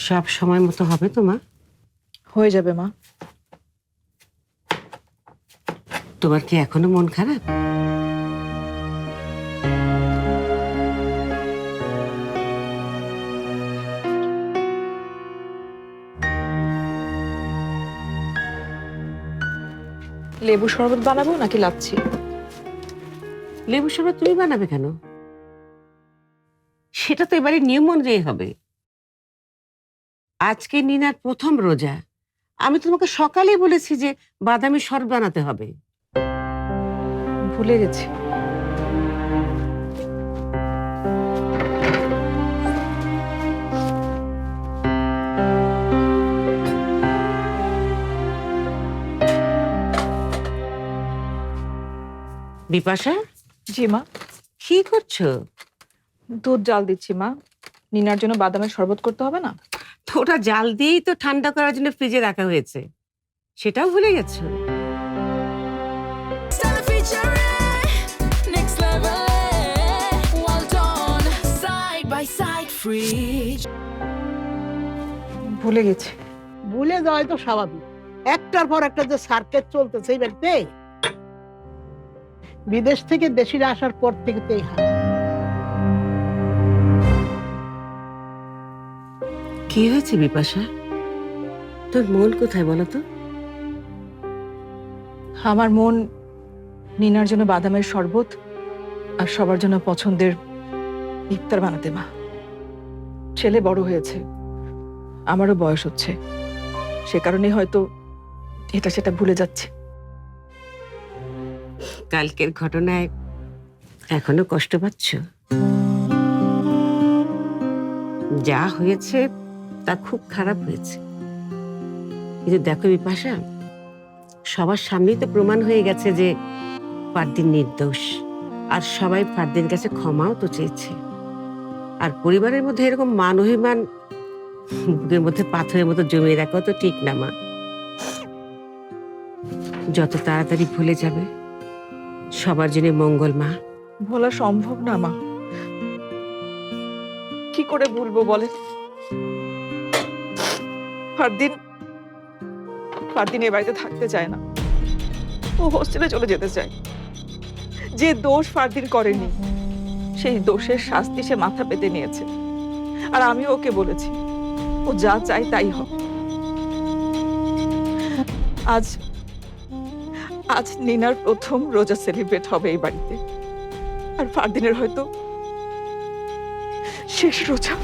সব সময় মতো হবে তো মা? হয়ে যাবে মা। তোমার কি এখনো মন খারাপ? লেবু শরবত বানাবো নাকি লাচ্ছি? লেবু শরবত তুমি বানাবে কেন? সেটা তো এবারে নিয়ম অনুযায়ী হবে। আজকে নিনার প্রথম রোজা। আমি তোমাকে সকালেই বলেছি যে বাদামি শরবত বানাতে হবে। ভুলে গেছি। বিপাশা, জি মা। কি করছো? দুধ জাল দিচ্ছি মা। নিনার জন্য বাদামের শরবত করতে হবে না? তো ওটা জাল দিয়েই তো ঠান্ডা করার জন্য ফ্রিজে রাখা হয়েছে, সেটাও ভুলে গেছো? Stella featuring next level. Well done, side by side, fridge. ভুলে গেছি। ভুলে যাওয়াই তো স্বাভাবিক। একটার পর একটা যে সার্কেট চলতেছে এই বাড়িতে, বিদেশ থেকে দেশিরা আসার পর থেকে তো এই হাল। কি হয়েছে বিপাশা? তোর মন কোথায় বলো তো? আমার মন নিনার জন্য বাদামের শরবত আর সবার জন্য পছন্দের ইফতার বানাতে মা। ছেলে বড় হয়েছে, আমারও বয়স হচ্ছে, সে কারণে হয়তো এটা সেটা ভুলে যাচ্ছে। কালকের ঘটনায় এখনো কষ্ট পাচ্ছ? যা হয়েছে তা খুব খারাপ হয়েছে, কিন্তু দেখো বিপাশা, সবার সামনেই তো প্রমাণ হয়ে গেছে যে ফারদিন নির্দোষ, আর সবাই ফারদিনের কাছে ক্ষমাও তো চেয়েছে। আর পরিবারের মধ্যে এরকম মান অভিমান বুকের মধ্যে পাথরের মতো জমিয়ে রাখাও তো ঠিক না মা। যত তাড়াতাড়ি ভুলে যাবে সবার জন্য মঙ্গল মা। ভোলা সম্ভব না মা। কি করে ভুলবো বলে? ফারদিন ফারদিন এ বাড়িতে থাকতে চায় না, ও হোস্টেলে চলে যেতে চায়। যে দোষ ফারদিন করেনি সেই দোষের শাস্তি সে মাথা পেতে নিয়েছে। আর আমি ওকে বলেছি ও যা চাই তাই হোক। আজ আজ নিনার প্রথম রোজা সেলিব্রেট হবে এই বাড়িতে, আর ফারদিনের হয়তো শেষ রোজা।